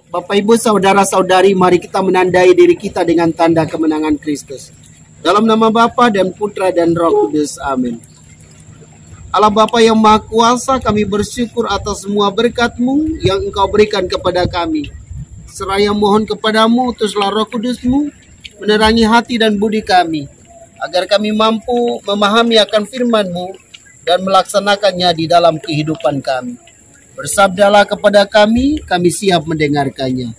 Bapak Ibu saudara-saudari, mari kita menandai diri kita dengan tanda kemenangan Kristus. Dalam nama Bapa dan Putra dan Roh Kudus. Amin. Allah Bapa yang Maha Kuasa, kami bersyukur atas semua berkat-Mu yang Engkau berikan kepada kami. Seraya mohon kepadamu, utuslah Roh Kudus-Mu menerangi hati dan budi kami, agar kami mampu memahami akan firman-Mu dan melaksanakannya di dalam kehidupan kami. Bersabdalah kepada kami siap mendengarkannya.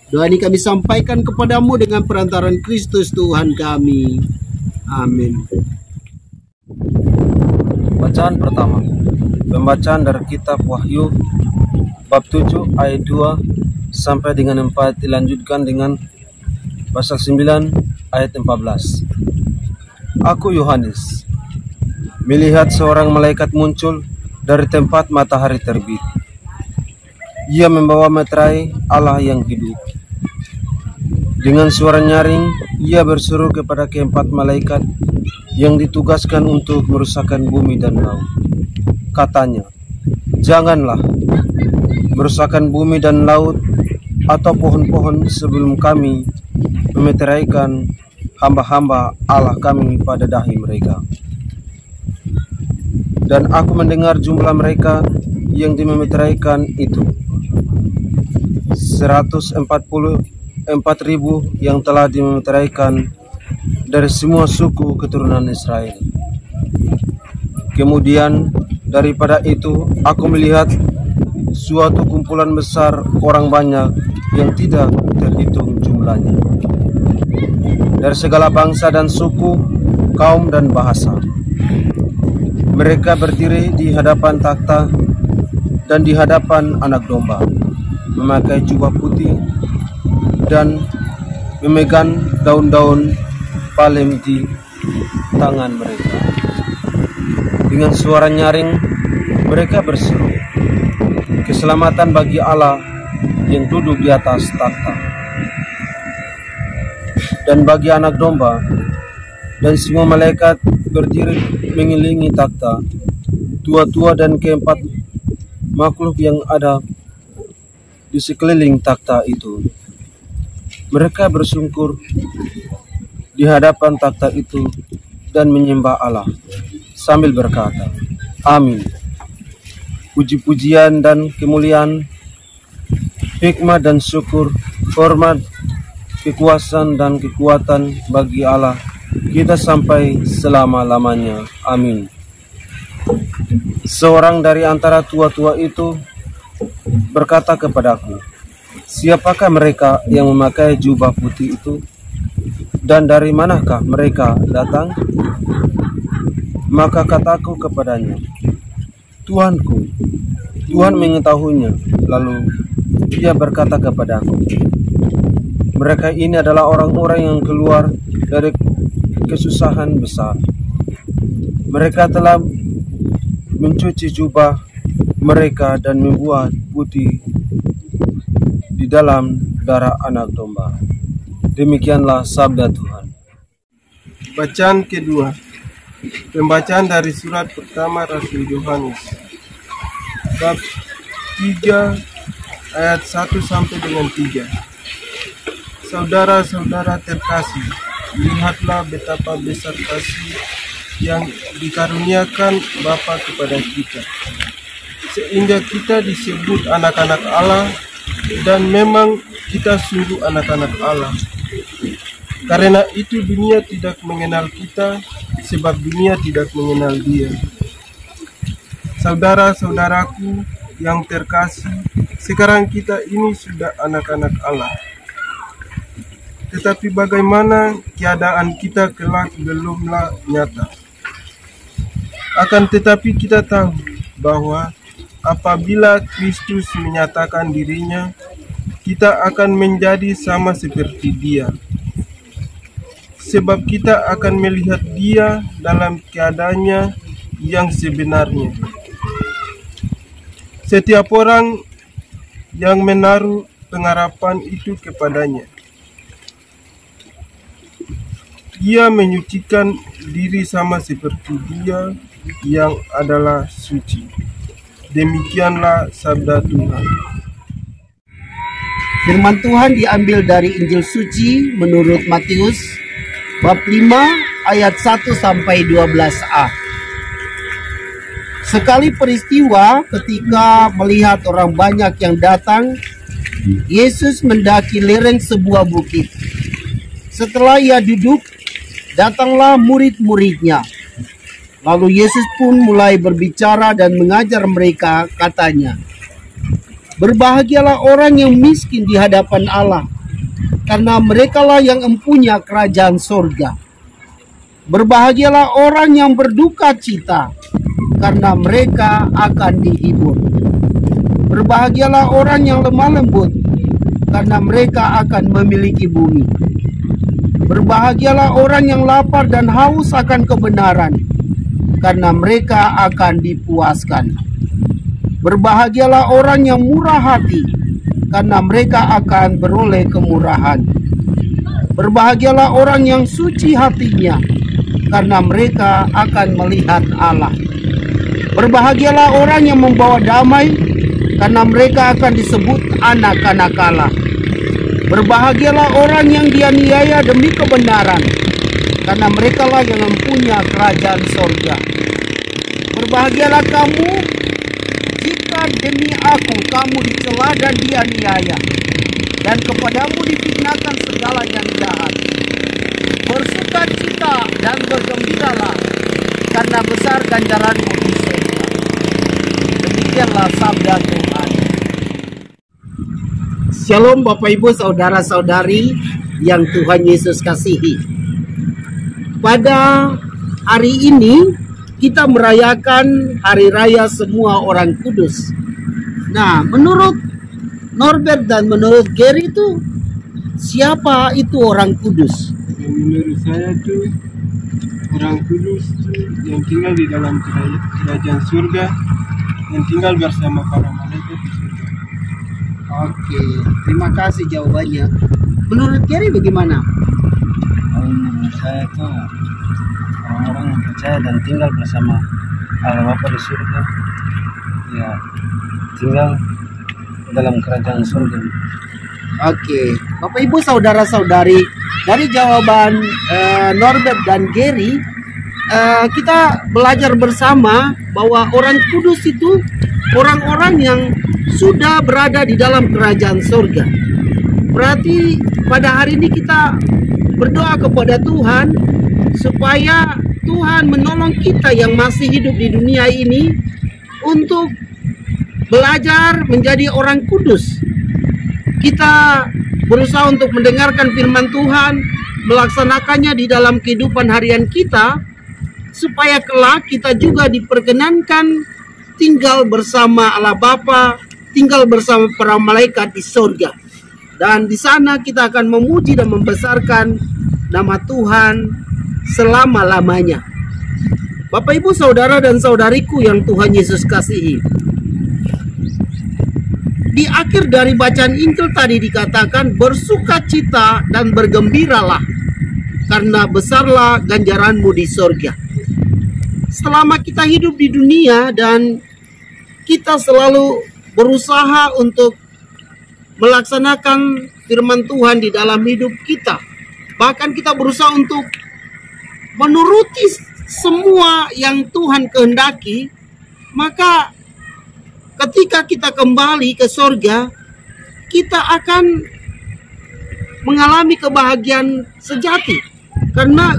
Doa ini kami sampaikan kepadamu dengan perantaran Kristus Tuhan kami. Amin. Bacaan pertama. Pembacaan dari kitab Wahyu bab 7 ayat 2 sampai dengan 4 dilanjutkan dengan pasal 9 ayat 14. Aku Yohanes melihat seorang malaikat muncul dari tempat matahari terbit. Ia membawa meterai Allah yang hidup. Dengan suara nyaring, ia berseru kepada keempat malaikat yang ditugaskan untuk merusakkan bumi dan laut. Katanya, janganlah merusakkan bumi dan laut atau pohon-pohon sebelum kami memeteraikan hamba-hamba Allah kami pada dahi mereka. Dan aku mendengar jumlah mereka yang dimeteraikan itu 144.000 yang telah dimeteraikan dari semua suku keturunan Israel. Kemudian daripada itu aku melihat suatu kumpulan besar orang banyak yang tidak terhitung jumlahnya, dari segala bangsa dan suku, kaum dan bahasa. Mereka berdiri di hadapan takhta dan di hadapan Anak Domba, memakai jubah putih dan memegang daun-daun palem di tangan mereka. Dengan suara nyaring, mereka berseru, keselamatan bagi Allah yang duduk di atas takhta dan bagi Anak Domba. Dan semua malaikat berdiri mengelilingi takhta, tua-tua dan keempat makhluk yang ada di sekeliling takhta itu. Mereka bersungkur di hadapan takhta itu dan menyembah Allah sambil berkata, Amin. Puji-pujian dan kemuliaan, hikmat dan syukur, hormat, kekuasaan dan kekuatan bagi Allah kita sampai selama-lamanya. Amin. Seorang dari antara tua-tua itu berkata kepadaku, siapakah mereka yang memakai jubah putih itu? Dan dari manakah mereka datang? Maka kataku kepadanya, Tuanku, Tuhan mengetahuinya. Lalu dia berkata kepadaku, mereka ini adalah orang-orang yang keluar dari kesusahan besar. Mereka telah mencuci jubah mereka dan membuat putih di dalam darah Anak Domba. Demikianlah sabda Tuhan. Bacaan kedua. Pembacaan dari surat pertama Rasul Yohanes bab 3 ayat 1 sampai dengan 3. Saudara-saudara terkasih, lihatlah betapa besar kasih yang dikaruniakan Bapa kepada kita, sehingga kita disebut anak-anak Allah, dan memang kita sungguh anak-anak Allah. Karena itu dunia tidak mengenal kita, sebab dunia tidak mengenal Dia. Saudara-saudaraku yang terkasih, sekarang kita ini sudah anak-anak Allah. Tetapi bagaimana keadaan kita kelak belumlah nyata. Akan tetapi kita tahu bahwa apabila Kristus menyatakan dirinya, kita akan menjadi sama seperti Dia. Sebab kita akan melihat Dia dalam keadaannya yang sebenarnya. Setiap orang yang menaruh pengharapan itu kepadanya, Ia menyucikan diri sama seperti Dia yang adalah suci. Demikianlah sabda Tuhan. Firman Tuhan diambil dari Injil Suci menurut Matius bab 5 ayat 1 sampai 12a. Sekali peristiwa ketika melihat orang banyak yang datang, Yesus mendaki lereng sebuah bukit. Setelah ia duduk, datanglah murid-muridnya. Lalu Yesus pun mulai berbicara dan mengajar mereka, katanya, "Berbahagialah orang yang miskin di hadapan Allah, karena merekalah yang empunya kerajaan sorga. Berbahagialah orang yang berduka cita, karena mereka akan dihibur. Berbahagialah orang yang lemah lembut, karena mereka akan memiliki bumi. Berbahagialah orang yang lapar dan haus akan kebenaran, karena mereka akan dipuaskan. Berbahagialah orang yang murah hati, karena mereka akan beroleh kemurahan. Berbahagialah orang yang suci hatinya, karena mereka akan melihat Allah. Berbahagialah orang yang membawa damai, karena mereka akan disebut anak-anak Allah. Berbahagialah orang yang dianiaya demi kebenaran, karena merekalah yang mempunyai kerajaan sorga. Berbahagialah kamu jika demi aku kamu dicela dan dianiaya, dan kepadamu difitnahkan segala yang jahat. Bersukacita dan bergembiralah, karena besar ganjaranmu di surga." Demikianlah sabda Tuhan. Shalom Bapak Ibu saudara-saudari yang Tuhan Yesus kasihi. Pada hari ini kita merayakan Hari Raya Semua Orang Kudus. Nah, menurut Norbert dan menurut Gary itu, siapa itu orang kudus? Menurut saya itu orang kudus yang tinggal di dalam kerajaan surga, yang tinggal bersama para malaikat di surga. Oke, terima kasih jawabannya. Menurut Gary bagaimana? Menurut saya itu orang-orang yang percaya dan tinggal bersama Allah Bapa di surga, ya tinggal dalam kerajaan surga. Oke, Bapak Ibu saudara-saudari, dari jawaban Norbert dan Gary, kita belajar bersama bahwa orang kudus itu orang-orang yang sudah berada di dalam kerajaan surga. Berarti pada hari ini kita berdoa kepada Tuhan supaya Tuhan menolong kita yang masih hidup di dunia ini untuk belajar menjadi orang kudus. Kita berusaha untuk mendengarkan firman Tuhan, melaksanakannya di dalam kehidupan harian kita, supaya kelak kita juga diperkenankan tinggal bersama Allah Bapa, tinggal bersama para malaikat di surga. Dan di sana kita akan memuji dan membesarkan nama Tuhan selama-lamanya. Bapak Ibu saudara dan saudariku yang Tuhan Yesus kasihi, di akhir dari bacaan Injil tadi dikatakan, bersukacita dan bergembiralah, karena besarlah ganjaranmu di surga. Selama kita hidup di dunia dan kita selalu berusaha untuk melaksanakan firman Tuhan di dalam hidup kita, bahkan kita berusaha untuk menuruti semua yang Tuhan kehendaki, maka ketika kita kembali ke surga, kita akan mengalami kebahagiaan sejati. Karena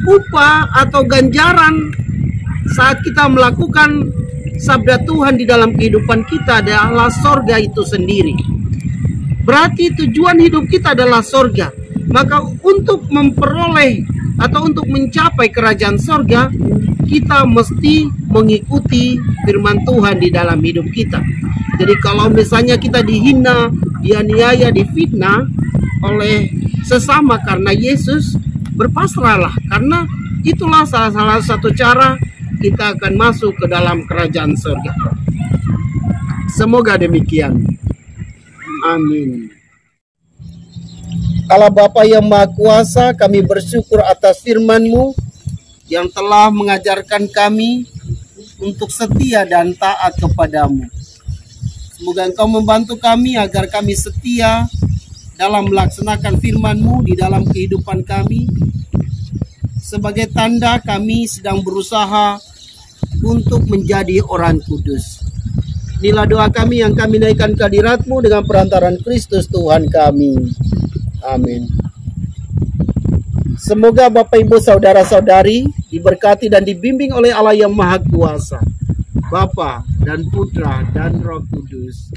upah atau ganjaran saat kita melakukan sabda Tuhan di dalam kehidupan kita adalah surga itu sendiri. Berarti tujuan hidup kita adalah surga. Maka untuk memperoleh atau untuk mencapai kerajaan surga, kita mesti mengikuti firman Tuhan di dalam hidup kita. Jadi kalau misalnya kita dihina, dianiaya, difitnah oleh sesama karena Yesus, berpasrahlah, karena itulah salah satu cara kita akan masuk ke dalam kerajaan surga. Semoga demikian. Amin. Allah Bapa yang Maha Kuasa, kami bersyukur atas firman-Mu yang telah mengajarkan kami untuk setia dan taat kepadamu. Semoga Engkau membantu kami agar kami setia dalam melaksanakan firman-Mu di dalam kehidupan kami. Sebagai tanda kami sedang berusaha untuk menjadi orang kudus. Inilah doa kami yang kami naikkan ke hadirat-Mu dengan perantaran Kristus Tuhan kami. Amin. Semoga Bapak Ibu Saudara-saudari diberkati dan dibimbing oleh Allah yang Maha Kuasa, Bapa dan Putra dan Roh Kudus.